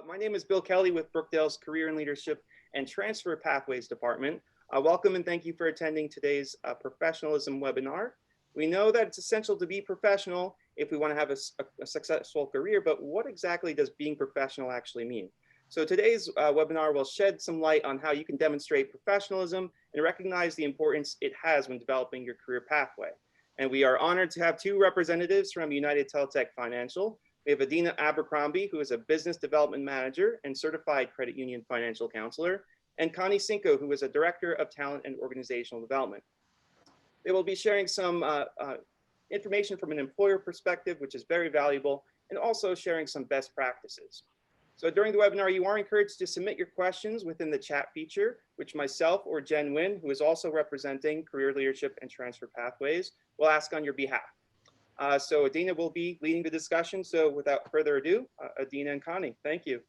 My name is Bill Kelly with Brookdale's Career and Leadership and Transfer Pathways Department. Welcome and thank you for attending today's professionalism webinar. We know that it's essential to be professional if we want to have a successful career, but what exactly does being professional actually mean? So today's webinar will shed some light on how you can demonstrate professionalism and recognize the importance it has when developing your career pathway. And we are honored to have two representatives from United Teletech Financial. We have Adina Abercrombie, who is a business development manager and certified credit union financial counselor, and Connie Cinco, who is a director of talent and organizational development. They will be sharing some information from an employer perspective, which is very valuable, and also sharing some best practices. So during the webinar, you are encouraged to submit your questions within the chat feature, which myself or Jen Nguyen, who is also representing Career Leadership and Transfer Pathways, will ask on your behalf. So Adina will be leading the discussion. So without further ado, Adina and Connie, thank you.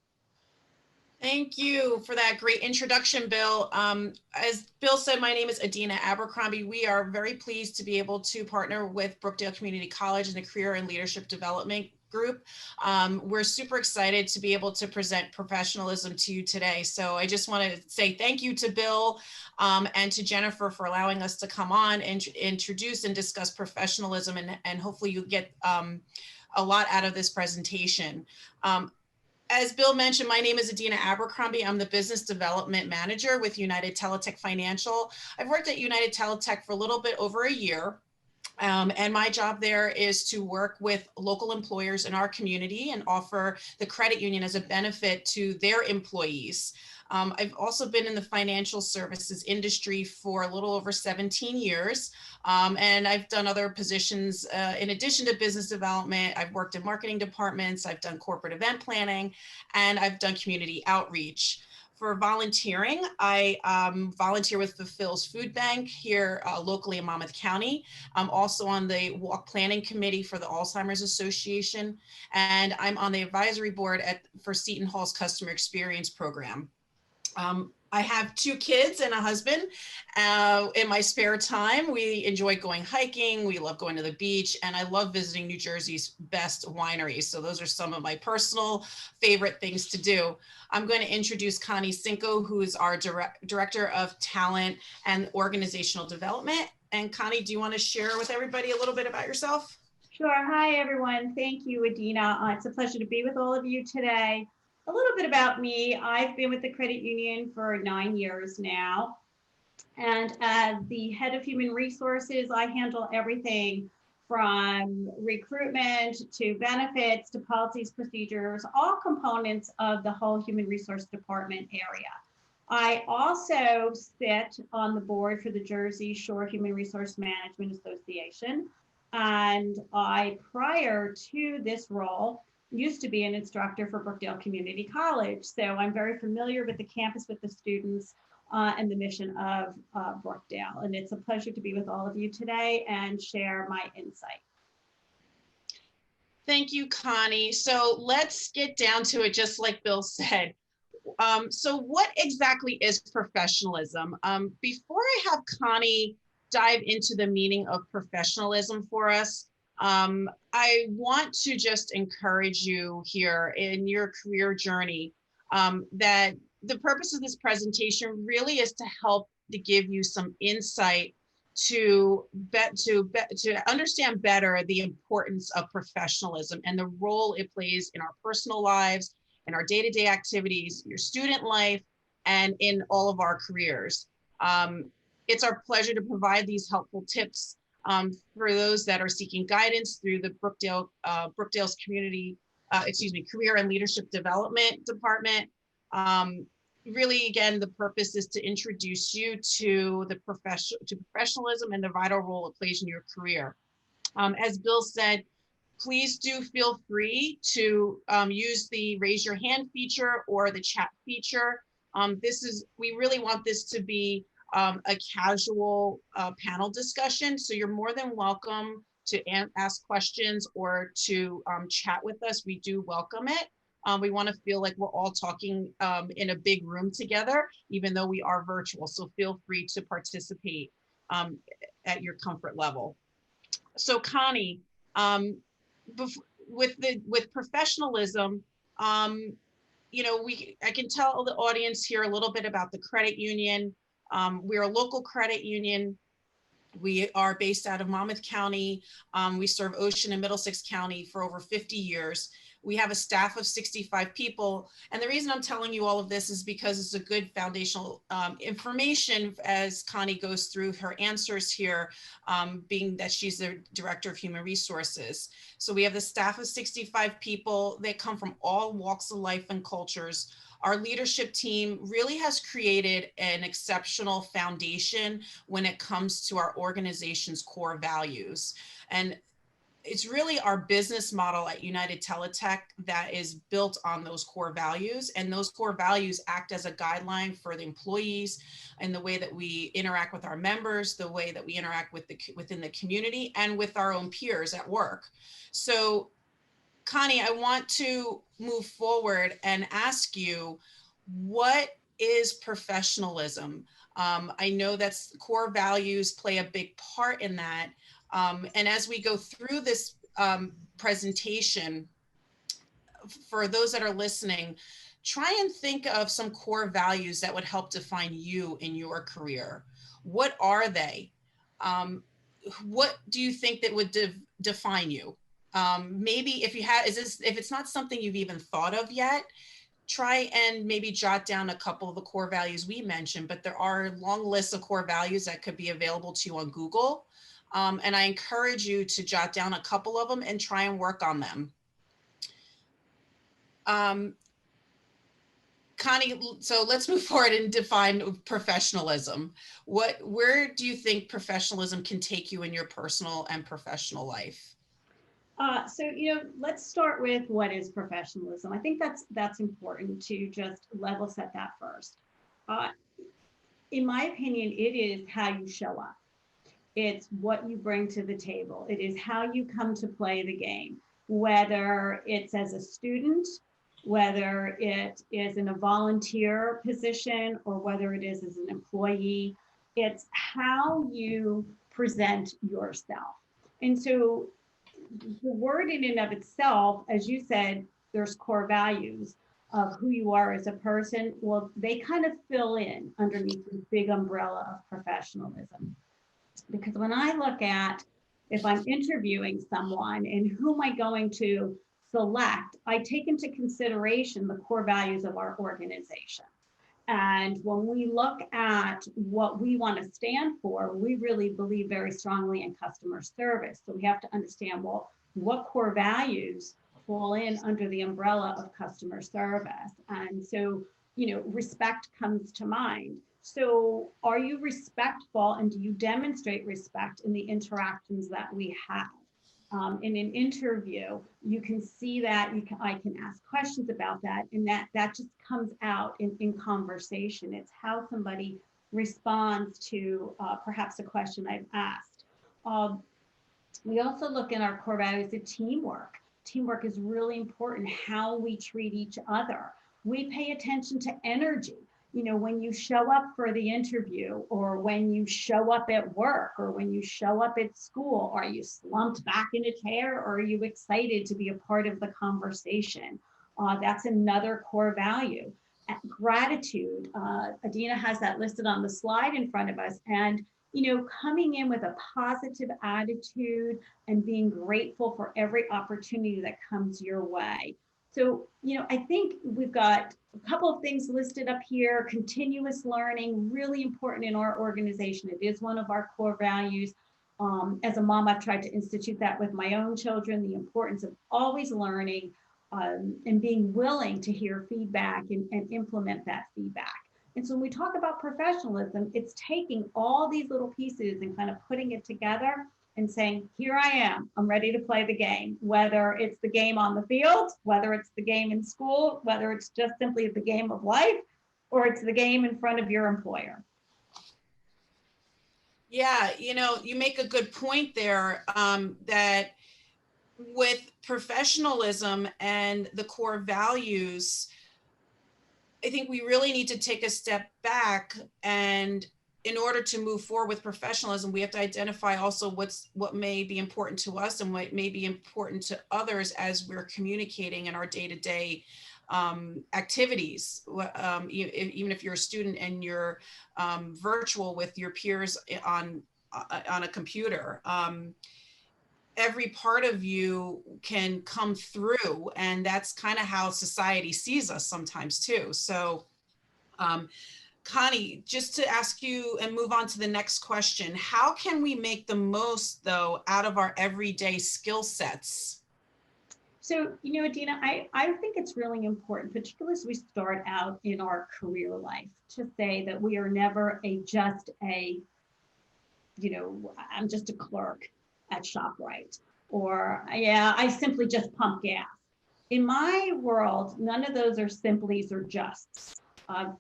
Thank you for that great introduction, Bill. As Bill said, my name is Adina Abercrombie. We are very pleased to be able to partner with Brookdale Community College and the Career and Leadership Development Group. We're super excited to be able to present professionalism to you today. So I just want to say thank you to Bill and to Jennifer for allowing us to come on and introduce and discuss professionalism, and hopefully you get a lot out of this presentation. As Bill mentioned, my name is Adina Abercrombie. I'm the Business Development Manager with United Teletech Financial. I've worked at United Teletech for a little bit over a year. And my job there is to work with local employers in our community and offer the credit union as a benefit to their employees. I've also been in the financial services industry for a little over 17 years. And I've done other positions in addition to business development. I've worked in marketing departments, I've done corporate event planning, and I've done community outreach. For volunteering, I volunteer with the Phil's Food Bank here locally in Monmouth County. I'm also on the walk planning committee for the Alzheimer's Association, and I'm on the advisory board for Seton Hall's customer experience program. I have 2 kids and a husband. In my spare time, we enjoy going hiking. We love going to the beach, and I love visiting New Jersey's best wineries. So those are some of my personal favorite things to do. I'm going to introduce Connie Cinco, who is our Director of Talent and Organizational Development. And Connie, do you want to share with everybody a little bit about yourself? Sure. Hi, everyone. Thank you, Adina. It's a pleasure to be with all of you today. A little bit about me. I've been with the credit union for 9 years now. And as the head of human resources, I handle everything from recruitment to benefits to policies, procedures, all components of the whole human resource department area. I also sit on the board for the Jersey Shore Human Resource Management Association. And prior to this role, used to be an instructor for Brookdale Community College. So I'm very familiar with the campus, with the students, and the mission of Brookdale. And it's a pleasure to be with all of you today and share my insight. Thank you, Connie. So let's get down to it, just like Bill said. So what exactly is professionalism? Before I have Connie dive into the meaning of professionalism for us, I want to just encourage you here in your career journey that the purpose of this presentation really is to help to give you some insight to understand better the importance of professionalism and the role it plays in our personal lives, in our day-to-day activities, your student life, and in all of our careers. It's our pleasure to provide these helpful tips for those that are seeking guidance through the Brookdale's Career and Leadership Development Department. Really, again, the purpose is to introduce you to professionalism and the vital role it plays in your career. As Bill said, please do feel free to use the raise your hand feature or the chat feature. We really want this to be a casual panel discussion. So you're more than welcome to ask questions or to chat with us. We do welcome it. We want to feel like we're all talking in a big room together, even though we are virtual. So feel free to participate at your comfort level. So Connie, with professionalism, I can tell the audience here a little bit about the credit union. We're a local credit union. We are based out of Monmouth County. We serve Ocean and Middlesex County for over 50 years. We have a staff of 65 people. And the reason I'm telling you all of this is because it's a good foundational information as Connie goes through her answers here, being that she's the Director of Human Resources. So we have the staff of 65 people. They come from all walks of life and cultures. Our leadership team really has created an exceptional foundation when it comes to our organization's core values. And it's really our business model at United Teletech that is built on those core values. And those core values act as a guideline for the employees and the way that we interact with our members, the way that we interact with within the community and with our own peers at work. So Connie, I want to move forward and ask you, what is professionalism? I know that's core values play a big part in that. And as we go through this presentation, for those that are listening, try and think of some core values that would help define you in your career. What are they? What do you think that would define you? Maybe if it's not something you've even thought of yet, try and maybe jot down a couple of the core values we mentioned, but there are long lists of core values that could be available to you on Google. And I encourage you to jot down a couple of them and try and work on them. Connie, so let's move forward and define professionalism. Where do you think professionalism can take you in your personal and professional life? Let's start with what is professionalism. I think that's important to just level set that first. In my opinion, it is how you show up. It's what you bring to the table. It is how you come to play the game, whether it's as a student, whether it is in a volunteer position, or whether it is as an employee. It's how you present yourself. And so the word in and of itself, as you said, there's core values of who you are as a person. Well, they kind of fill in underneath this big umbrella of professionalism. Because when I look at, if I'm interviewing someone and who am I going to select, I take into consideration the core values of our organization. And when we look at what we want to stand for, we really believe very strongly in customer service. So we have to understand, well, what core values fall in under the umbrella of customer service? And so, respect comes to mind. So are you respectful, and do you demonstrate respect in the interactions that we have? In an interview, you can see that, I can ask questions about that, and that just comes out in conversation. It's how somebody responds to perhaps a question I've asked. We also look in our core values at teamwork. Teamwork is really important, how we treat each other. We pay attention to energy. When you show up for the interview, or when you show up at work, or when you show up at school, are you slumped back in a chair, or are you excited to be a part of the conversation? That's another core value. Gratitude. Adina has that listed on the slide in front of us. And, coming in with a positive attitude and being grateful for every opportunity that comes your way. So, I think we've got a couple of things listed up here. Continuous learning, really important in our organization. It is one of our core values. As a mom, I've tried to institute that with my own children, the importance of always learning and being willing to hear feedback and implement that feedback. And so when we talk about professionalism, it's taking all these little pieces and kind of putting it together and saying, here I am, I'm ready to play the game, whether it's the game on the field, whether it's the game in school, whether it's just simply the game of life, or it's the game in front of your employer. Yeah, you make a good point there, that with professionalism and the core values, I think we really need to take a step back and in order to move forward with professionalism, we have to identify also what may be important to us and what may be important to others as we're communicating in our day-to-day activities. Even if you're a student and you're virtual with your peers on a computer, every part of you can come through, and that's kind of how society sees us sometimes too. So Connie, just to ask you and move on to the next question, how can we make the most, though, out of our everyday skill sets? So, Adina, I think it's really important, particularly as we start out in our career life, to say that we are never I'm just a clerk at ShopRite, or yeah, I simply just pump gas. In my world, none of those are simplies or justs.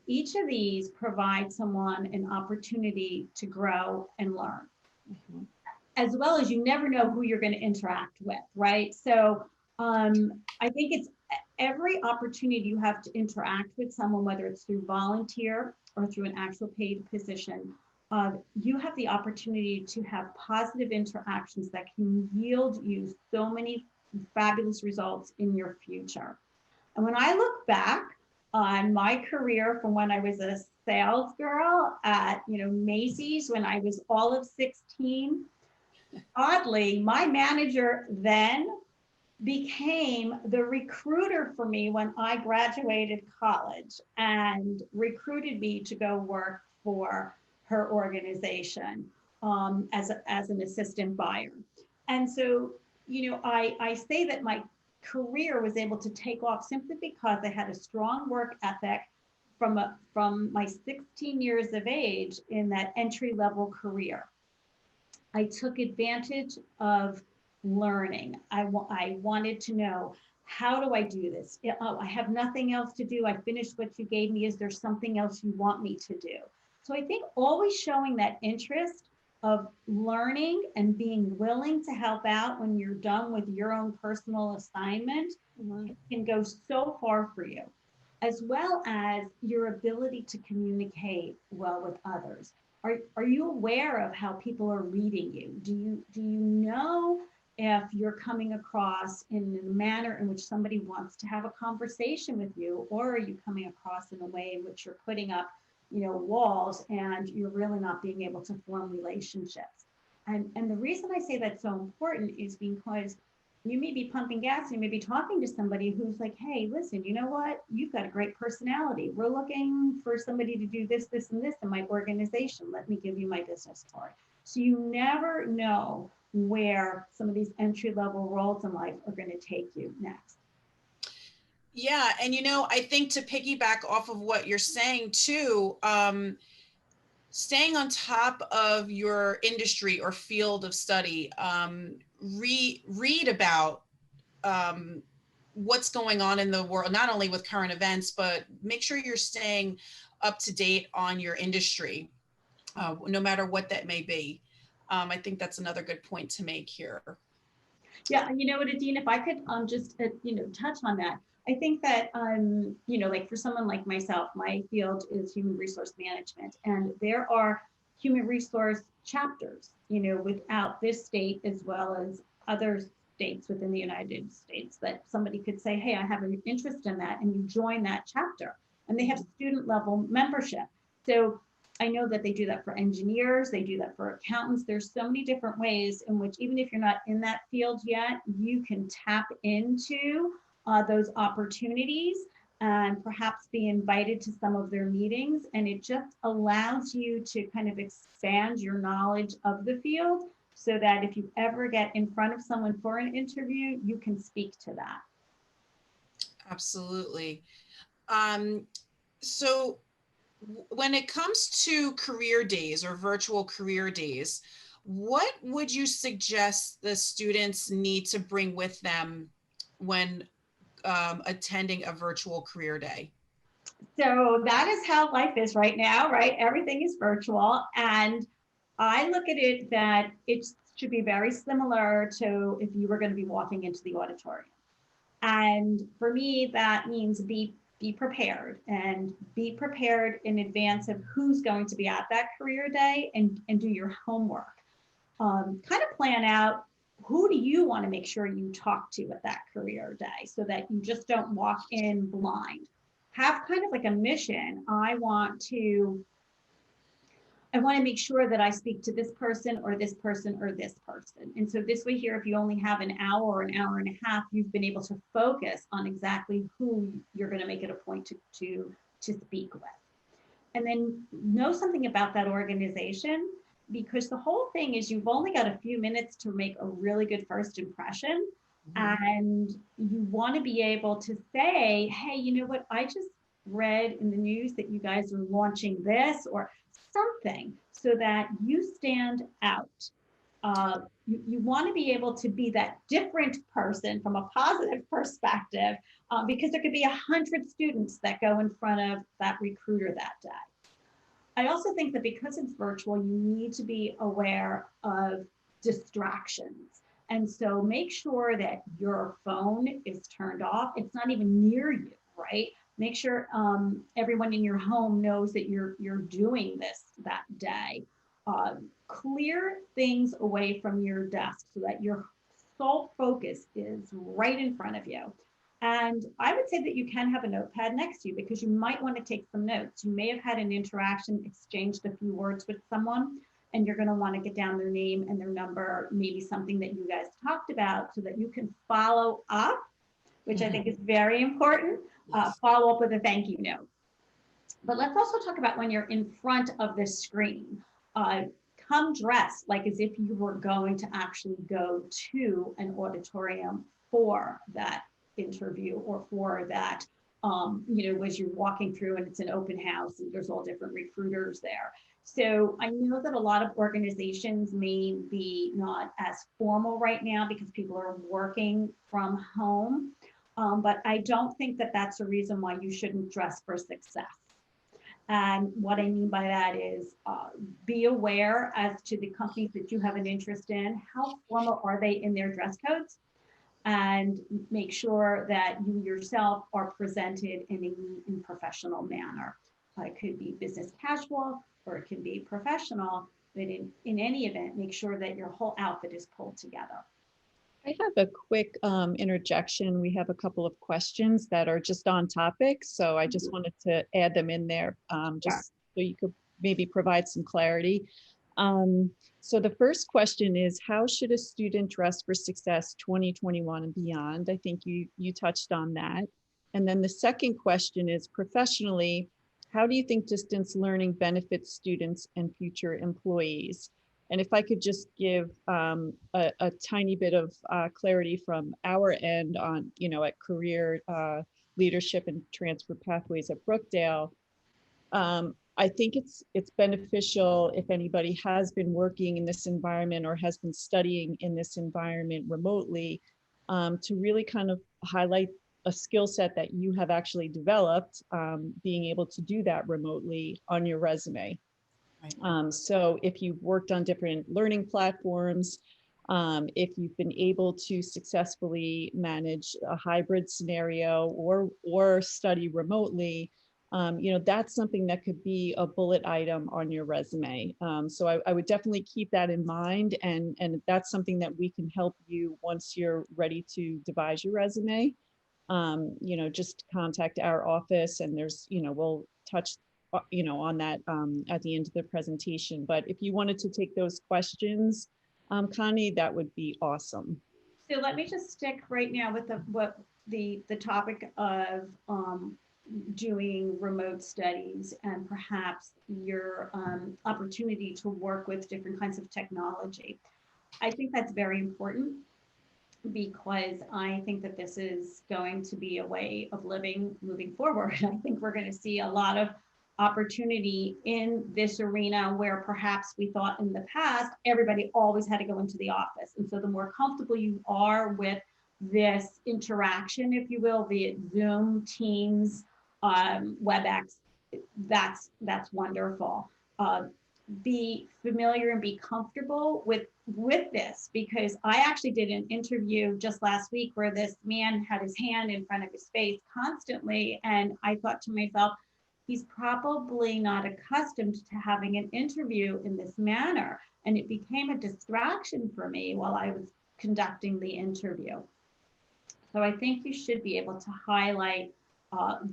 Each of these provides someone an opportunity to grow and learn, as well as you never know who you're going to interact with, right? So I think it's every opportunity you have to interact with someone, whether it's through volunteer or through an actual paid position, you have the opportunity to have positive interactions that can yield you so many fabulous results in your future. And when I look back on my career from when I was a sales girl at Macy's when I was all of 16, oddly, my manager then became the recruiter for me when I graduated college and recruited me to go work for her organization as an assistant buyer. And so, I say that my career was able to take off simply because I had a strong work ethic from my 16 years of age in that entry-level career. I took advantage of learning. I wanted to know, how do I do this? Oh, I have nothing else to do. I finished what you gave me. Is there something else you want me to do? So I think always showing that interest of learning and being willing to help out when you're done with your own personal assignment can go so far for you, as well as your ability to communicate well with others. Are you aware of how people are reading you? Do you know if you're coming across in a manner in which somebody wants to have a conversation with you, or are you coming across in a way in which you're putting up walls and you're really not being able to form relationships? And the reason I say that's so important is because you may be pumping gas and you may be talking to somebody who's like, hey, listen, you know what? You've got a great personality. We're looking for somebody to do this, this, and this in my organization. Let me give you my business card. So you never know where some of these entry-level roles in life are going to take you next. Yeah, and I think to piggyback off of what you're saying too, staying on top of your industry or field of study, read about what's going on in the world, not only with current events, but make sure you're staying up to date on your industry, no matter what that may be. I think that's another good point to make here. Yeah, you know what, Adina, if I could just touch on that. I think that like for someone like myself, my field is human resource management, and there are human resource chapters, without this state as well as other states within the United States, that somebody could say, hey, I have an interest in that, and you join that chapter, and they have student level membership. So I know that they do that for engineers, they do that for accountants. There's so many different ways in which, even if you're not in that field yet, you can tap into those opportunities and perhaps be invited to some of their meetings. And it just allows you to kind of expand your knowledge of the field so that if you ever get in front of someone for an interview, you can speak to that. Absolutely. So when it comes to career days or virtual career days, what would you suggest the students need to bring with them when attending a virtual career day? So that is how life is right now, right? Everything is virtual. And I look at it that it should be very similar to if you were going to be walking into the auditorium. And for me, that means be be prepared, and be prepared in advance of who's going to be at that career day, and do your homework. Kind of plan out, who do you want to make sure you talk to at that career day, so that you just don't walk in blind. Have kind of like a mission. I want to make sure that I speak to this person or this person or this person. And so this way here, if you only have an hour or an hour and a half, you've been able to focus on exactly who you're going to make it a point to speak with. And then know something about that organization, because the whole thing is you've only got a few minutes to make a really good first impression. And you want to be able to say, hey, you know what, I just read in the news that you guys are launching this, or something, so that you stand out. You want to be able to be that different person from a positive perspective, because there could be 100 students that go in front of that recruiter that day. I also think that because it's virtual, you need to be aware of distractions. And so make sure that your phone is turned off. It's not even near you, right? Make sure everyone in your home knows that you're doing this that day. Clear things away from your desk so that your sole focus is right in front of you. And I would say that you can have a notepad next to you, because you might want to take some notes. You may have had an interaction, exchanged a few words with someone, and you're going to want to get down their name and their number, maybe something that you guys talked about, so that you can follow up, which I think is very important. Follow up with a thank you note. But let's also talk about when you're in front of the screen. Come dressed like as if you were going to actually go to an auditorium for that interview, or for that, as you're walking through and it's an open house and there's all different recruiters there. So I know that a lot of organizations may be not as formal right now because people are working from home. But I don't think that that's a reason why you shouldn't dress for success. And what I mean by that is be aware as to the companies that you have an interest in. How formal are they in their dress codes? And make sure that you yourself are presented in a neat and professional manner. It could be business casual, or it can be professional, but in any event, make sure that your whole outfit is pulled together. I have a quick interjection. We have a couple of questions that are just on topic, so I just wanted to add them in there, just so you could maybe provide some clarity. So the first question is, how should a student dress for success 2021 and beyond? I think you touched on that. And then the second question is, professionally, how do you think distance learning benefits students and future employees? And if I could just give a tiny bit of clarity from our end on, at career leadership and transfer pathways at Brookdale, I think it's beneficial if anybody has been working in this environment or has been studying in this environment remotely, to really kind of highlight a skill set that you have actually developed, being able to do that remotely on your resume. Right. So if you've worked on different learning platforms, if you've been able to successfully manage a hybrid scenario or study remotely, that's something that could be a bullet item on your resume. So I would definitely keep that in mind, and that's something that we can help you once you're ready to devise your resume. Just contact our office, and there's, we'll touch on that at the end of the presentation. But if you wanted to take those questions, Connie, that would be awesome. So let me just stick right now with the topic of doing remote studies, and perhaps your opportunity to work with different kinds of technology. I think that's very important, because I think that this is going to be a way of living moving forward. I think we're going to see a lot of opportunity in this arena, where perhaps we thought in the past everybody always had to go into the office. And so the more comfortable you are with this interaction, if you will, via Zoom, Teams, WebEx, that's wonderful. be familiar and be comfortable with this, because I actually did an interview just last week where this man had his hand in front of his face constantly, and I thought to myself, he's probably not accustomed to having an interview in this manner, and it became a distraction for me while I was conducting the interview. So I think you should be able to highlight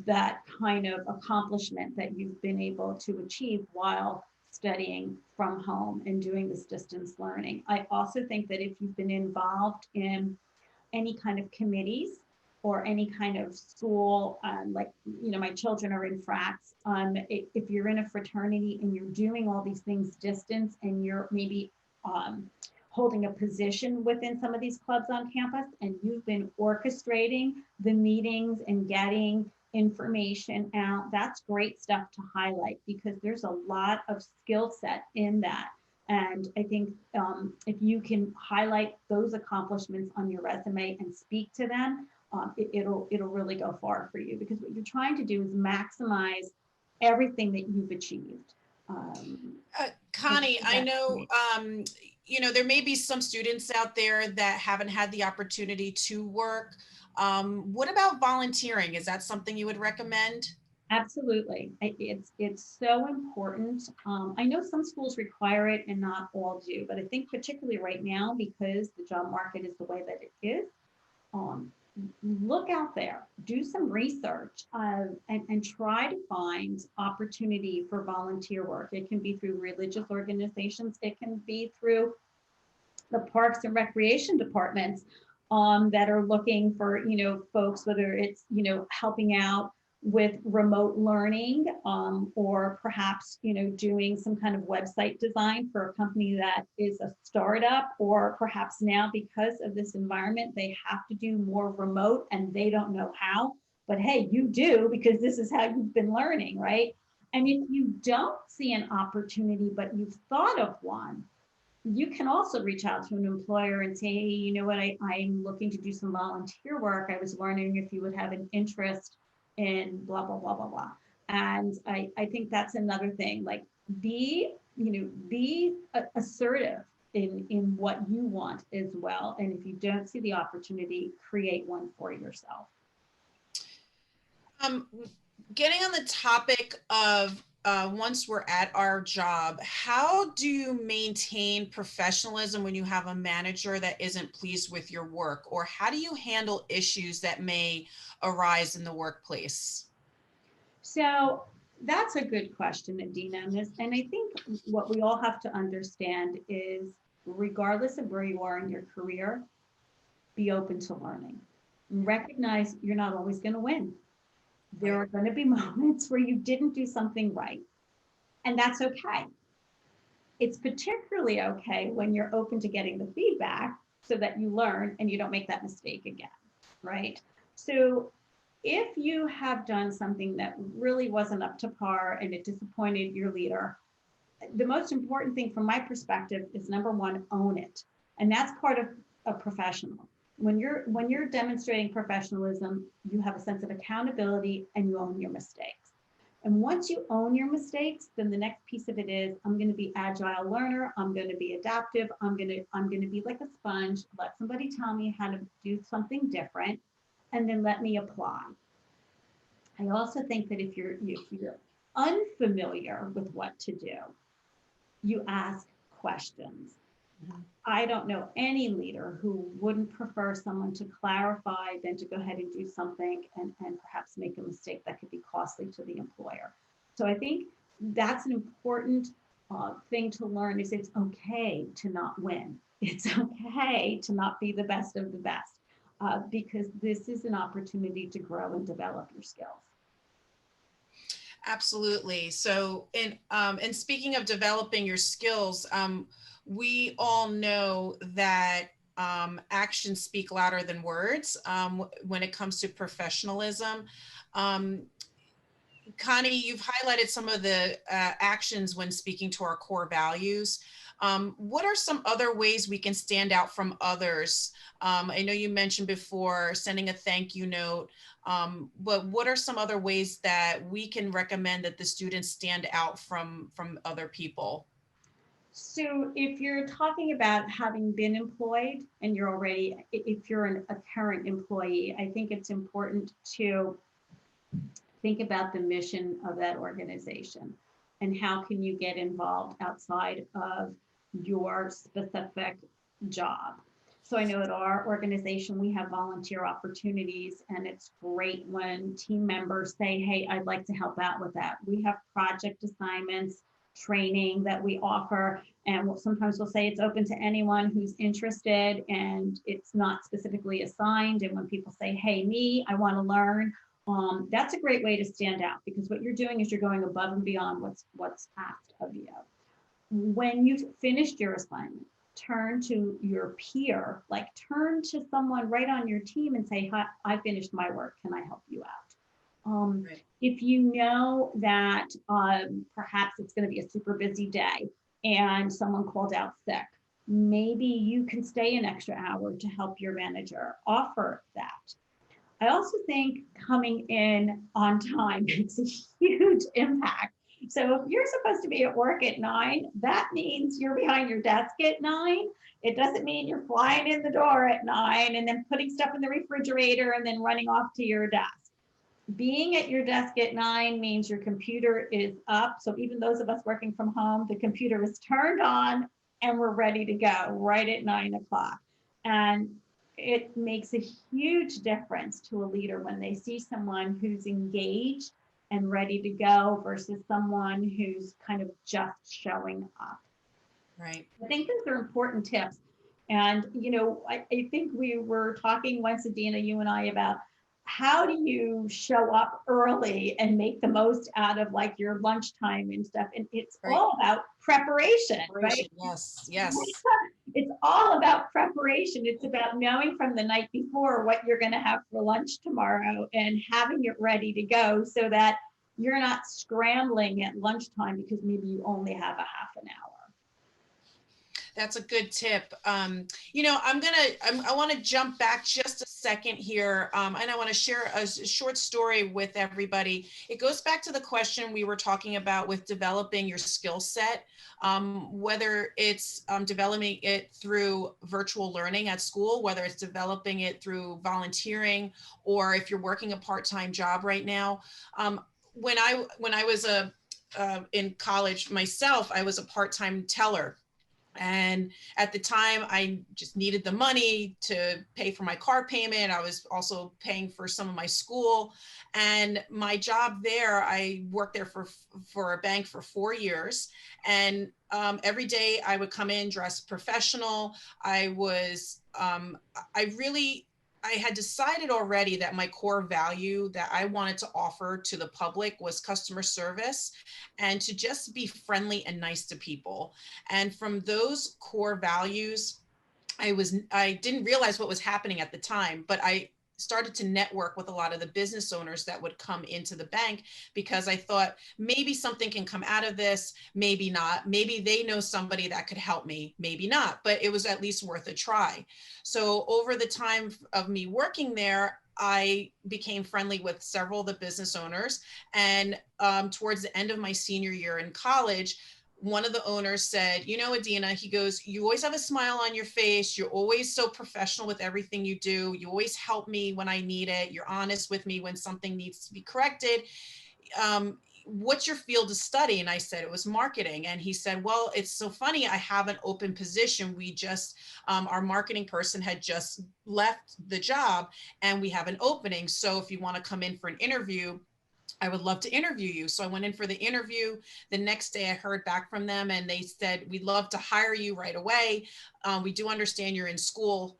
that kind of accomplishment that you've been able to achieve while studying from home and doing this distance learning. I also think that if you've been involved in any kind of committees or any kind of school, like, you know, my children are in frats. If you're in a fraternity and you're doing all these things distance, and you're maybe holding a position within some of these clubs on campus, and you've been orchestrating the meetings and getting information out, that's great stuff to highlight, because there's a lot of skill set in that. And I think if you can highlight those accomplishments on your resume and speak to them, it'll really go far for you, because what you're trying to do is maximize everything that you've achieved. Connie, I know, you know, there may be some students out there that haven't had the opportunity to work. What about volunteering? Is that something you would recommend? Absolutely. It's so important. I know some schools require it and not all do, but I think particularly right now, because the job market is the way that it is, look out there, do some research, and try to find opportunity for volunteer work. It can be through religious organizations. It can be through the parks and recreation departments that are looking for, you know, folks, whether it's, you know, helping out with remote learning, or perhaps, you know, doing some kind of website design for a company that is a startup, or perhaps now, because of this environment, they have to do more remote and they don't know how, but hey, you do, because this is how you've been learning, right? And if you don't see an opportunity, but you've thought of one, you can also reach out to an employer and say, hey, you know what, I'm looking to do some volunteer work. I was wondering if you would have an interest in blah, blah, blah, blah, blah. And I think that's another thing, like be assertive in what you want as well. And if you don't see the opportunity, create one for yourself. Getting on the topic of once we're at our job, how do you maintain professionalism when you have a manager that isn't pleased with your work? Or how do you handle issues that may arise in the workplace? So that's a good question, Adina. And I think what we all have to understand is, regardless of where you are in your career, be open to learning. Recognize you're not always going to win. There are going to be moments where you didn't do something right, and that's okay. It's particularly okay when you're open to getting the feedback so that you learn and you don't make that mistake again, right? So if you have done something that really wasn't up to par and it disappointed your leader, the most important thing from my perspective is, number one, own it. And that's part of a professional. When you're demonstrating professionalism, you have a sense of accountability and you own your mistakes. And once you own your mistakes, then the next piece of it is, I'm going to be agile learner. I'm going to be adaptive. I'm going to be like a sponge. Let somebody tell me how to do something different, and then let me apply. I also think that if you're unfamiliar with what to do, you ask questions. I don't know any leader who wouldn't prefer someone to clarify than to go ahead and do something and perhaps make a mistake that could be costly to the employer. So I think that's an important thing to learn, is it's okay to not win. It's okay to not be the best of the best, because this is an opportunity to grow and develop your skills. Absolutely. So and speaking of developing your skills, we all know that actions speak louder than words when it comes to professionalism. Connie, you've highlighted some of the actions when speaking to our core values. What are some other ways we can stand out from others? I know you mentioned before sending a thank you note, but what are some other ways that we can recommend that the students stand out from other people? So if you're talking about having been employed and you're already, if you're a current employee, I think it's important to think about the mission of that organization and how can you get involved outside of your specific job. So I know at our organization, we have volunteer opportunities, and it's great when team members say, hey, I'd like to help out with that. We have project assignments, training that we offer, and sometimes we'll say it's open to anyone who's interested, and it's not specifically assigned. And when people say, hey, me, I want to learn, that's a great way to stand out, because what you're doing is you're going above and beyond what's asked of you. When you've finished your assignment, turn to your peer, like turn to someone right on your team and say, hi, I finished my work. Can I help you out? Right. If you know that perhaps it's going to be a super busy day and someone called out sick, maybe you can stay an extra hour to help your manager. Offer that. I also think coming in on time makes a huge impact. So if you're supposed to be at work at 9, that means you're behind your desk at 9. It doesn't mean you're flying in the door at 9 and then putting stuff in the refrigerator and then running off to your desk. Being at your desk at 9 means your computer is up. So even those of us working from home, the computer is turned on and we're ready to go right at 9 o'clock. And it makes a huge difference to a leader when they see someone who's engaged and ready to go versus someone who's kind of just showing up. Right. I think those are important tips. And, you know, I think we were talking once, Adina, you and I, about how do you show up early and make the most out of like your lunchtime and stuff. And it's Right. all about preparation, right? Yes, yes. It's all about preparation. It's about knowing from the night before what you're going to have for lunch tomorrow and having it ready to go so that you're not scrambling at lunchtime because maybe you only have a half an hour. That's a good tip. You know, I want to jump back just a second here, and I want to share a short story with everybody. It goes back to the question we were talking about with developing your skill set, whether it's developing it through virtual learning at school, whether it's developing it through volunteering, or if you're working a part-time job right now. When I was in college myself, I was a part-time teller. And at the time, I just needed the money to pay for my car payment. I was also paying for some of my school. And my job there, I worked there for a bank for 4 years. And every day I would come in dressed professional. I had decided already that my core value that I wanted to offer to the public was customer service and to just be friendly and nice to people. And from those core values, I didn't realize what was happening at the time, but I started to network with a lot of the business owners that would come into the bank because I thought maybe something can come out of this, maybe not. Maybe they know somebody that could help me, maybe not, but it was at least worth a try. So over the time of me working there, I became friendly with several of the business owners. And towards the end of my senior year in college, one of the owners said, you know, Adina, he goes, you always have a smile on your face. You're always so professional with everything you do. You always help me when I need it. You're honest with me when something needs to be corrected. What's your field of study? And I said, it was marketing. And he said, well, it's so funny. I have an open position. We just, our marketing person had just left the job and we have an opening. So if you want to come in for an interview, I would love to interview you. So I went in for the interview. The next day I heard back from them and they said, we'd love to hire you right away. We do understand you're in school.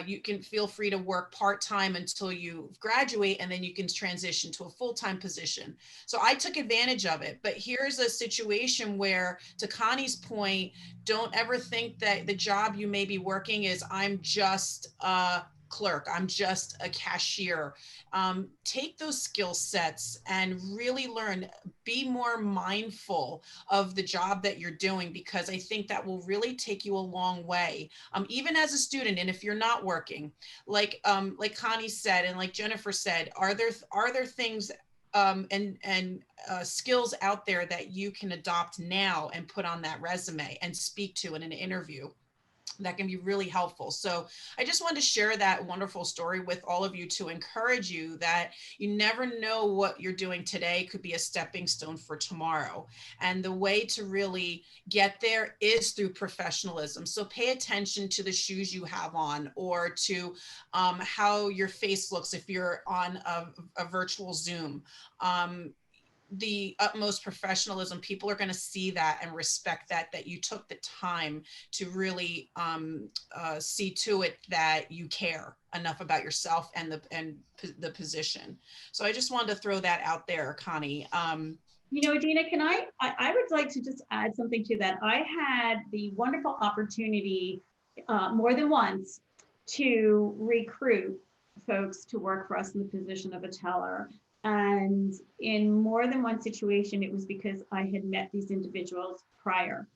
You can feel free to work part-time until you graduate and then you can transition to a full-time position. So I took advantage of it. But here's a situation where, to Connie's point, don't ever think that the job you may be working is, I'm just clerk, I'm just a cashier. Take those skill sets and really learn, be more mindful of the job that you're doing, because I think that will really take you a long way. Even as a student, and if you're not working, like Connie said, and like Jennifer said, are there things skills out there that you can adopt now and put on that resume and speak to in an interview that can be really helpful. So I just wanted to share that wonderful story with all of you to encourage you that you never know what you're doing today could be a stepping stone for tomorrow. And the way to really get there is through professionalism. So pay attention to the shoes you have on, or to how your face looks if you're on a virtual Zoom. The utmost professionalism, people are going to see that and respect that you took the time to really see to it that you care enough about yourself and the position. So I just wanted to throw that out there, Connie. You know, Adina, can I would like to just add something to that. I had the wonderful opportunity more than once to recruit folks to work for us in the position of a teller. And in more than one situation, it was because I had met these individuals prior.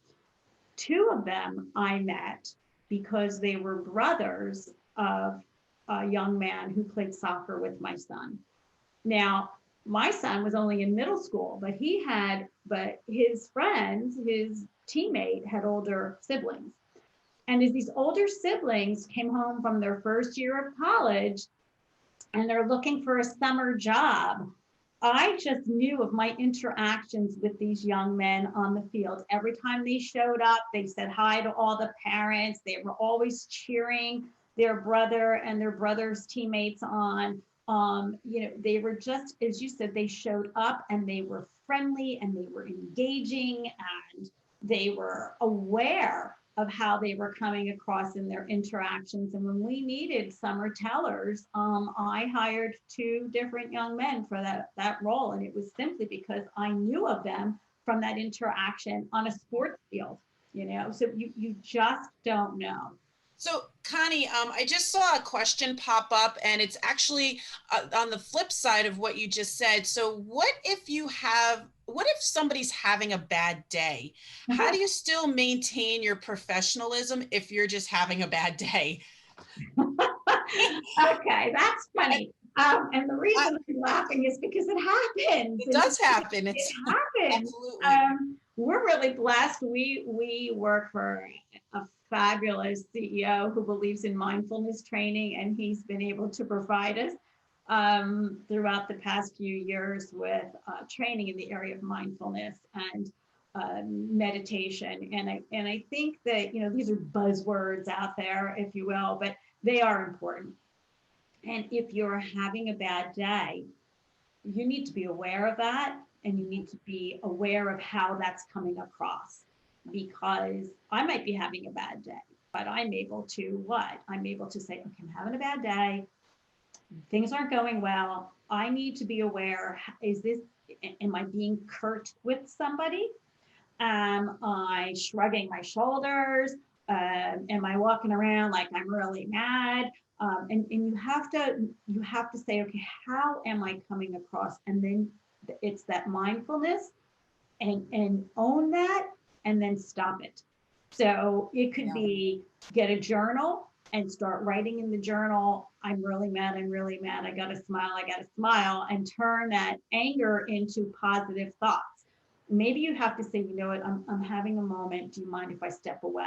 Two of them I met because they were brothers of a young man who played soccer with my son. Now, my son was only in middle school, but his friends, his teammate had older siblings. And as these older siblings came home from their first year of college, and they're looking for a summer job, I just knew of my interactions with these young men on the field. Every time they showed up, they said hi to all the parents. They were always cheering their brother and their brother's teammates on. They were just, as you said, they showed up and they were friendly and they were engaging and they were aware of how they were coming across in their interactions. And when we needed summer tellers, I hired two different young men for that role. And it was simply because I knew of them from that interaction on a sports field, so you just don't know. So Connie, I just saw a question pop up, and it's actually on the flip side of what you just said. So what if somebody's having a bad day? How do you still maintain your professionalism if you're just having a bad day? Okay, that's funny. And the reason I'm laughing is because it happens. It does happen. It happens. Absolutely. We're really blessed. We work for a fabulous CEO who believes in mindfulness training, and he's been able to provide us throughout the past few years with training in the area of mindfulness and meditation. And I think that, these are buzzwords out there, if you will, but they are important. And if you're having a bad day, you need to be aware of that, and you need to be aware of how that's coming across, because I might be having a bad day, but I'm able to say, okay, I'm having a bad day. Things aren't going well. I need to be aware. Am I being curt with somebody? Am I shrugging my shoulders? Am I walking around like I'm really mad? And you have to say, okay, how am I coming across? And then it's that mindfulness and own that, and then stop it. So it could be get a journal and start writing in the journal, I'm really mad, I gotta smile, and turn that anger into positive thoughts. Maybe you have to say, you know what, I'm having a moment, do you mind if I step away?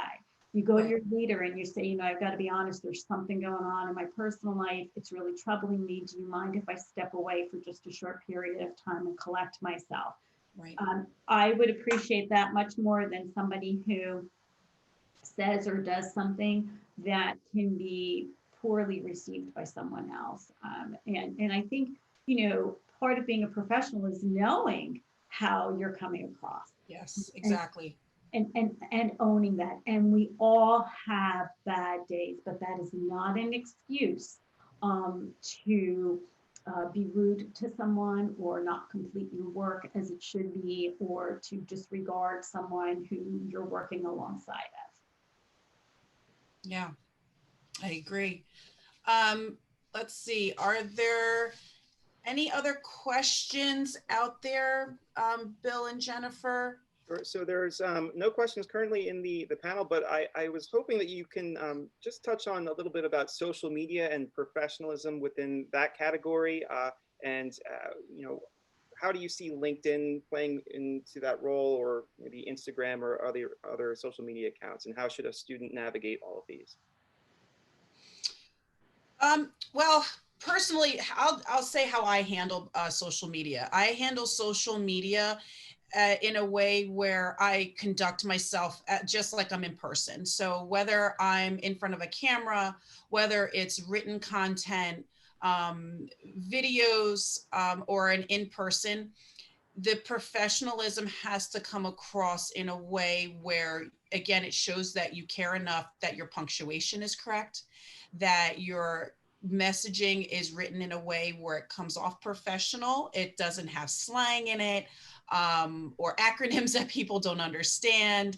You go to your leader and you say, I've got to be honest, there's something going on in my personal life. It's really troubling me. Do you mind if I step away for just a short period of time and collect myself? Right. I would appreciate that much more than somebody who says or does something that can be poorly received by someone else. And I think, part of being a professional is knowing how you're coming across. Yes, exactly. And owning that. And we all have bad days, but that is not an excuse to be rude to someone, or not complete your work as it should be, or to disregard someone who you're working alongside of. Yeah, I agree. Let's see, are there any other questions out there, Bill and Jennifer? Sure. So there's no questions currently in the panel, but I was hoping that you can just touch on a little bit about social media and professionalism within that category, and how do you see LinkedIn playing into that role, or maybe Instagram or other social media accounts, and how should a student navigate all of these? Well, personally, I'll say how I handle social media. I handle social media in a way where I conduct myself just like I'm in person. So whether I'm in front of a camera, whether it's written content, videos, or an in-person, the professionalism has to come across in a way where, again, it shows that you care enough that your punctuation is correct, that your messaging is written in a way where it comes off professional. It doesn't have slang in it, or acronyms that people don't understand.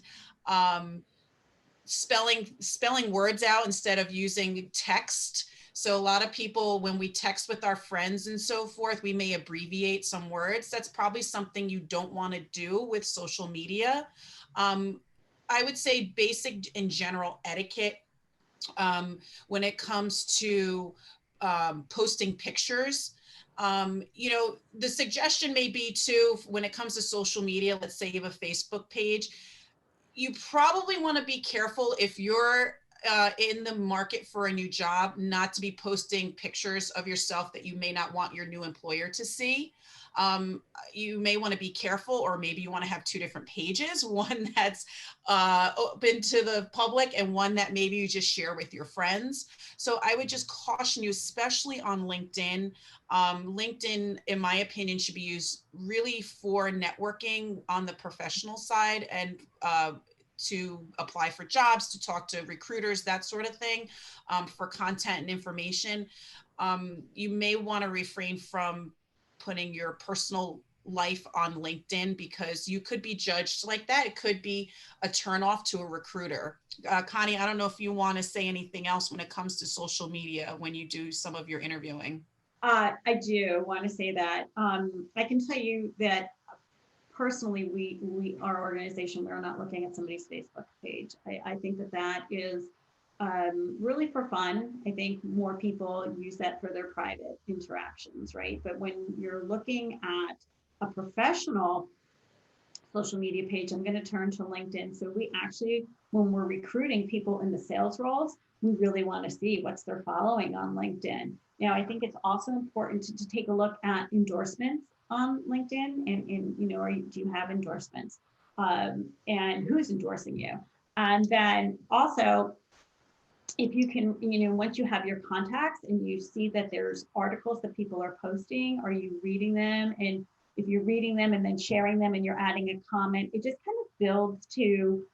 Spelling words out instead of using text. So a lot of people, when we text with our friends and so forth, we may abbreviate some words. That's probably something you don't want to do with social media. I would say basic and general etiquette when it comes to posting pictures. The suggestion may be too, when it comes to social media, let's say you have a Facebook page, you probably want to be careful if you're in the market for a new job, not to be posting pictures of yourself that you may not want your new employer to see. You may want to be careful, or maybe you want to have two different pages, one that's open to the public and one that maybe you just share with your friends. So I would just caution you, especially on LinkedIn. LinkedIn, in my opinion, should be used really for networking on the professional side, and to apply for jobs, to talk to recruiters, that sort of thing, for content and information. You may want to refrain from putting your personal life on LinkedIn, because you could be judged like that. It could be a turnoff to a recruiter. Connie, I don't know if you want to say anything else when it comes to social media when you do some of your interviewing. I do want to say that I can tell you that personally, our organization, we're not looking at somebody's Facebook page. I think that is really for fun. I think more people use that for their private interactions, right? But when you're looking at a professional social media page, I'm going to turn to LinkedIn. So we actually, when we're recruiting people in the sales roles, we really want to see what's their following on LinkedIn. Now, I think it's also important to take a look at endorsements on LinkedIn, and do you have endorsements, and who's endorsing you? And then also, if you can, once you have your contacts and you see that there's articles that people are posting, are you reading them? And if you're reading them and then sharing them and you're adding a comment, it just kind of builds to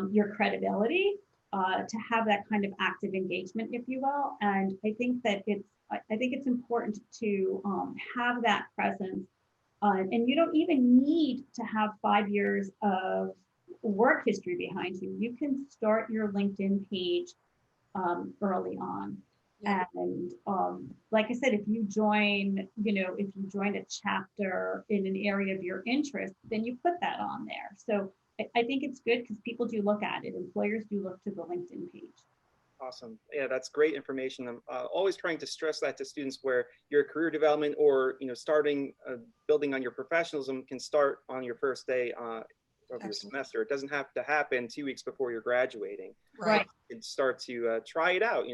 your credibility to have that kind of active engagement, if you will. And I think that it's important to have that presence. And you don't even need to have 5 years of work history behind you. You can start your LinkedIn page early on. Yeah. And like I said, if you join a chapter in an area of your interest, then you put that on there. So I think it's good because people do look at it. Employers do look to the LinkedIn page. Awesome. Yeah, that's great information. I'm always trying to stress that to students, where your career development, or starting building on your professionalism, can start on your first day of your semester. It doesn't have to happen 2 weeks before you're graduating. Right. You can start to try it out,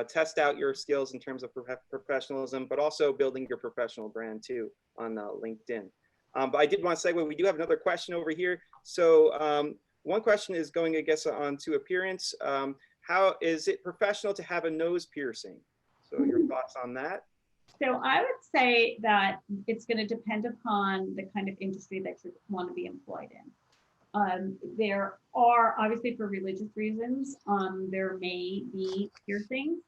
test out your skills in terms of professionalism, but also building your professional brand too on LinkedIn. But I did want to segue. We do have another question over here. So one question is going, I guess, on to appearance. How is it professional to have a nose piercing? So your thoughts on that? So I would say that it's going to depend upon the kind of industry that you want to be employed in. There are, obviously, for religious reasons, there may be piercings,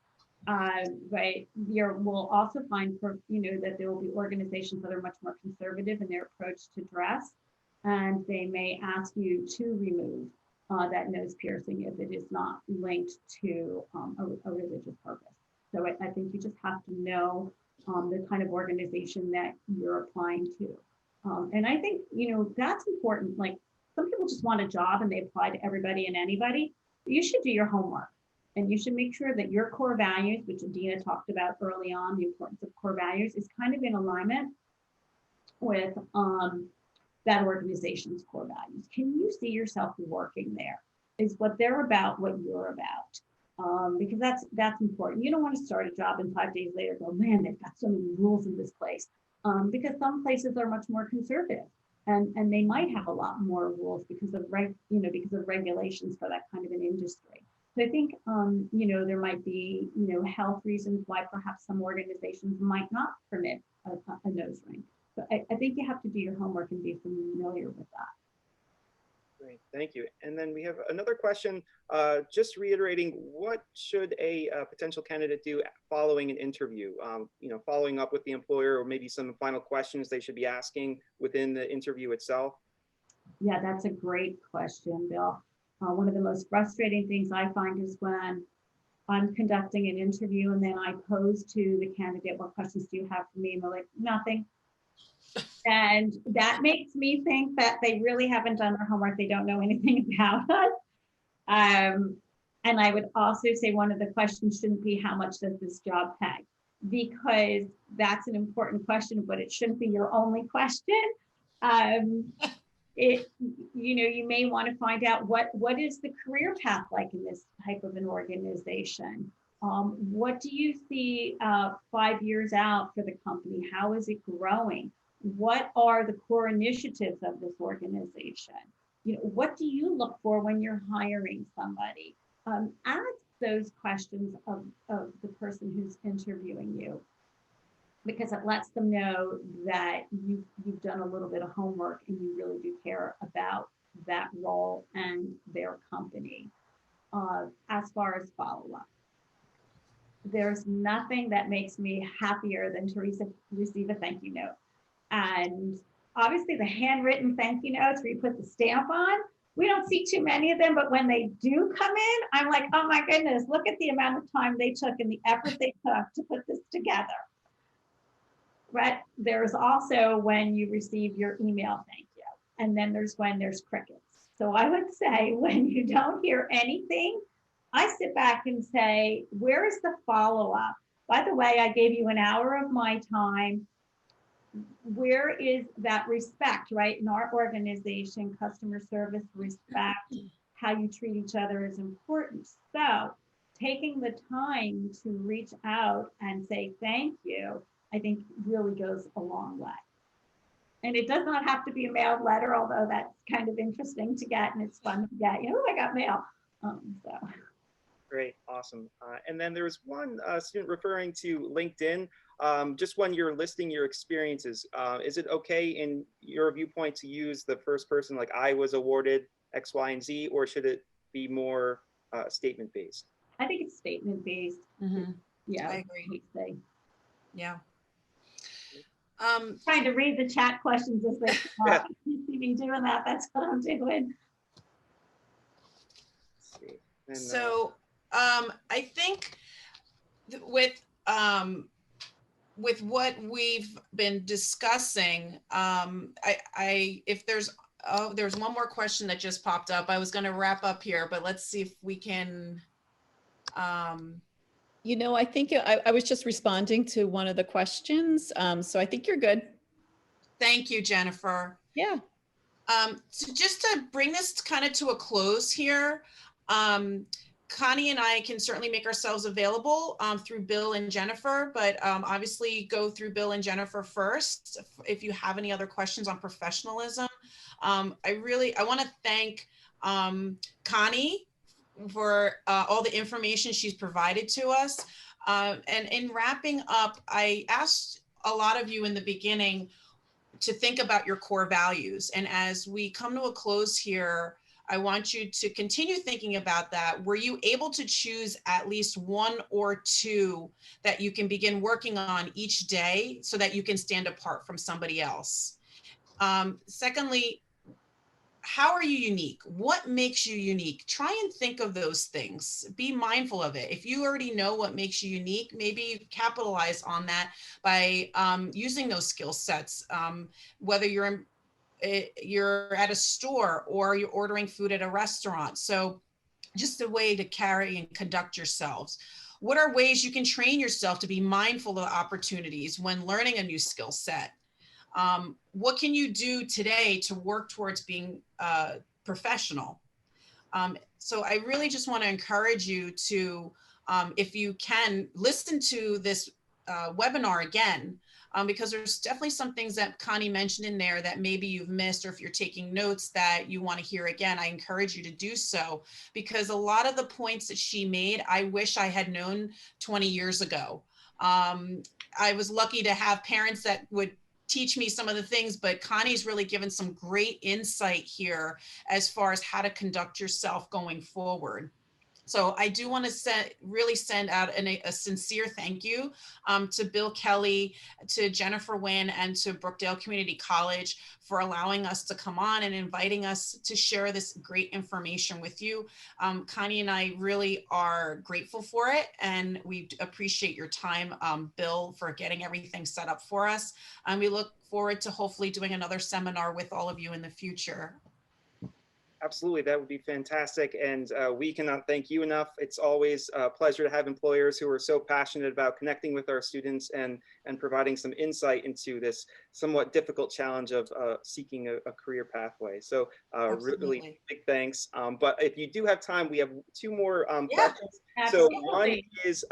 but we'll also find, that there will be organizations that are much more conservative in their approach to dress, and they may ask you to remove that nose piercing if it is not linked to a religious purpose. So I think you just have to know the kind of organization that you're applying to. And I think, that's important. Like, some people just want a job and they apply to everybody and anybody. You should do your homework, and you should make sure that your core values, which Adina talked about early on, the importance of core values, is kind of in alignment with that organization's core values. Can you see yourself working there? Is what they're about what you're about? Because that's important. You don't want to start a job and 5 days later go, man, they've got so many rules in this place. Because some places are much more conservative, and they might have a lot more rules because of because of regulations for that kind of an industry. So I think there might be health reasons why perhaps some organizations might not permit a nose ring. So I think you have to do your homework and be familiar with that. Great, thank you. And then we have another question, just reiterating, what should a potential candidate do following an interview? Following up with the employer, or maybe some final questions they should be asking within the interview itself? Yeah, that's a great question, Bill. One of the most frustrating things I find is when I'm conducting an interview and then I pose to the candidate, what questions do you have for me? And they're like, nothing. And that makes me think that they really haven't done their homework. They don't know anything about us. And I would also say one of the questions shouldn't be how much does this job pay? Because that's an important question, but it shouldn't be your only question. You may want to find out what is the career path like in this type of an organization? What do you see 5 years out for the company? How is it growing? What are the core initiatives of this organization? What do you look for when you're hiring somebody? Ask those questions of the person who's interviewing you, because it lets them know that you've done a little bit of homework and you really do care about that role and their company. As far as follow-up, there's nothing that makes me happier than to receive a thank you note. And obviously the handwritten thank you notes where you put the stamp on, we don't see too many of them, but when they do come in, I'm like, oh my goodness, look at the amount of time they took and the effort they took to put this together. But there's also when you receive your email thank you, and then there's when there's crickets. So I would say when you don't hear anything, I sit back and say, where is the follow-up? By the way, I gave you an hour of my time. Where is that respect, right? In our organization, customer service, respect, how you treat each other is important. So taking the time to reach out and say thank you, I think really goes a long way. And it does not have to be a mailed letter, although that's kind of interesting to get and it's fun to get, I got mail. So. Great, awesome. And then there's one student referring to LinkedIn. Just when you're listing your experiences, is it okay in your viewpoint to use the first person, like I was awarded X, Y, and Z, or should it be more statement-based? I think it's statement-based. Mm-hmm. Yeah, I agree. Yeah. Trying to read the chat questions as they come up. You see me doing that, that's what I'm doing. Let's see. And, so I think with what we've been discussing, if there's one more question that just popped up. I was going to wrap up here, but let's see if we can. I think I was just responding to one of the questions. So I think you're good. Thank you, Jennifer. Yeah. So just to bring this kind of to a close here, Connie and I can certainly make ourselves available through Bill and Jennifer, but obviously go through Bill and Jennifer first if you have any other questions on professionalism. I want to thank Connie for all the information she's provided to us. And in wrapping up, I asked a lot of you in the beginning to think about your core values. And as we come to a close here, I want you to continue thinking about that. Were you able to choose at least one or two that you can begin working on each day so that you can stand apart from somebody else? Secondly, how are you unique? What makes you unique? Try and think of those things. Be mindful of it. If you already know what makes you unique, maybe capitalize on that by using those skill sets, whether you're at a store or you're ordering food at a restaurant. So just a way to carry and conduct yourselves. What are ways you can train yourself to be mindful of opportunities when learning a new skill set? What can you do today to work towards being professional? So I really just want to encourage you to, if you can, listen to this webinar again, because there's definitely some things that Connie mentioned in there that maybe you've missed, or if you're taking notes that you want to hear again, I encourage you to do so, because a lot of the points that she made, I wish I had known 20 years ago. I was lucky to have parents that would teach me some of the things, but Connie's really given some great insight here as far as how to conduct yourself going forward. So I do want to really send out a sincere thank you to Bill Kelly, to Jennifer Wynn, and to Brookdale Community College for allowing us to come on and inviting us to share this great information with you. Connie and I really are grateful for it, and we appreciate your time, Bill, for getting everything set up for us. And we look forward to hopefully doing another seminar with all of you in the future. Absolutely, that would be fantastic. And we cannot thank you enough. It's always a pleasure to have employers who are so passionate about connecting with our students and providing some insight into this somewhat difficult challenge of seeking a career pathway. So really big thanks. But if you do have time, we have two more questions. Absolutely. So one is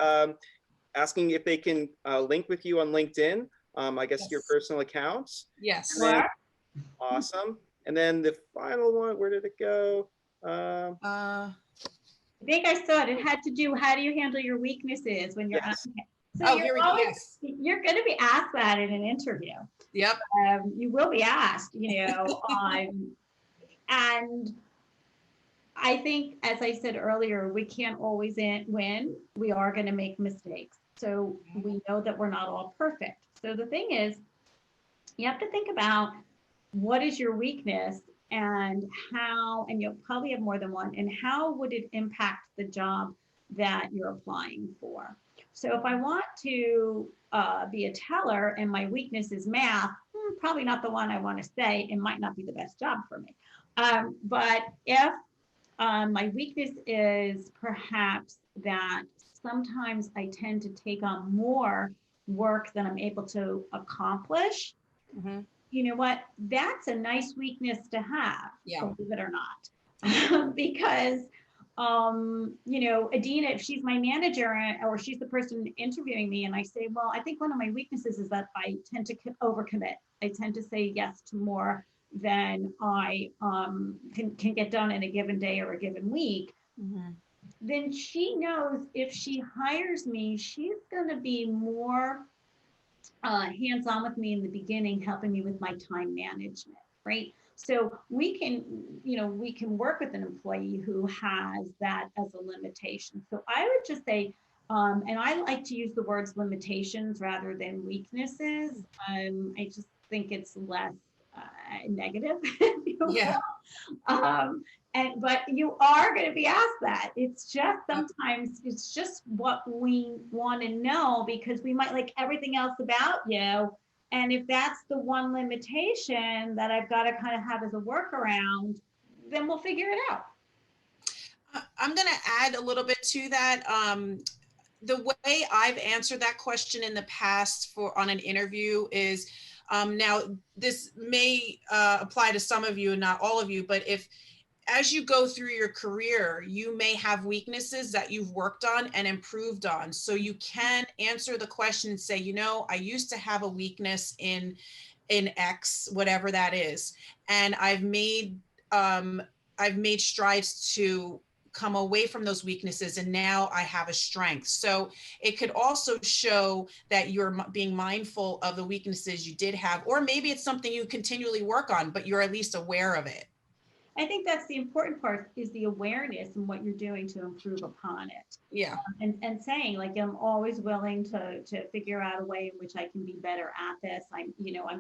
asking if they can link with you on LinkedIn, I guess your personal accounts. Yes. Awesome. And then the final one, where did it go? I think I saw it. It had to do, how do you handle your weaknesses when you're yes. So here we go. Yes. You're going to be asked that in an interview. Yep. You will be asked, and I think, as I said earlier, we can't always win. We are going to make mistakes. So we know that we're not all perfect. So the thing is, you have to think about, what is your weakness, and how, and you'll probably have more than one, and how would it impact the job that you're applying for? So if I want to be a teller and my weakness is math, probably not the one I want to say. It might not be the best job for me. But if my weakness is perhaps that sometimes I tend to take on more work than I'm able to accomplish, you know what? That's a nice weakness to have, believe it or not. Because, Adina, if she's my manager or she's the person interviewing me, and I say, well, I think one of my weaknesses is that I tend to overcommit. I tend to say yes to more than I can get done in a given day or a given week. Then she knows if she hires me, she's going to be more hands-on with me in the beginning, helping me with my time management, right? So we can work with an employee who has that as a limitation. So I would just say, and I like to use the words limitations rather than weaknesses. I just think it's less negative. But you are going to be asked that. It's just sometimes it's just what we want to know, because we might like everything else about you. And if that's the one limitation that I've got to kind of have as a workaround, then we'll figure it out. I'm going to add a little bit to that. The way I've answered that question in the past on an interview is, now this may apply to some of you and not all of you, but as you go through your career, you may have weaknesses that you've worked on and improved on. So you can answer the question and say, I used to have a weakness in X, whatever that is. And I've made strides to come away from those weaknesses, and now I have a strength. So it could also show that you're being mindful of the weaknesses you did have, or maybe it's something you continually work on, but you're at least aware of it. I think that's the important part, is the awareness and what you're doing to improve upon it. Yeah. And saying, like, I'm always willing to figure out a way in which I can be better at this. I'm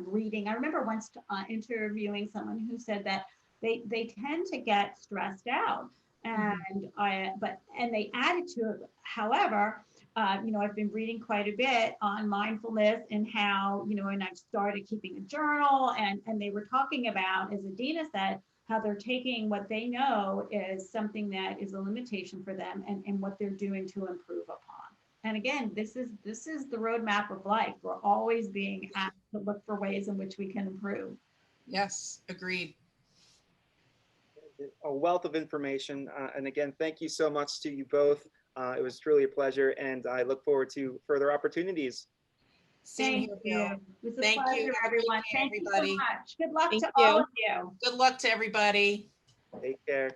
reading. I remember once interviewing someone who said that they tend to get stressed out, and they added to it. However, I've been reading quite a bit on mindfulness and how, and I've started keeping a journal, and they were talking about, as Adina said, how they're taking what they know is something that is a limitation for them and what they're doing to improve upon. And again, this is the roadmap of life. We're always being asked to look for ways in which we can improve. Yes, agreed. A wealth of information. And again, thank you so much to you both. It was truly a pleasure, and I look forward to further opportunities. Same Thank here, you. Bill. It was a Thank you. pleasure, Have a great everyone. day, Thank you so everybody. much. Good luck Thank to all you. of you. Good luck to everybody. Take care.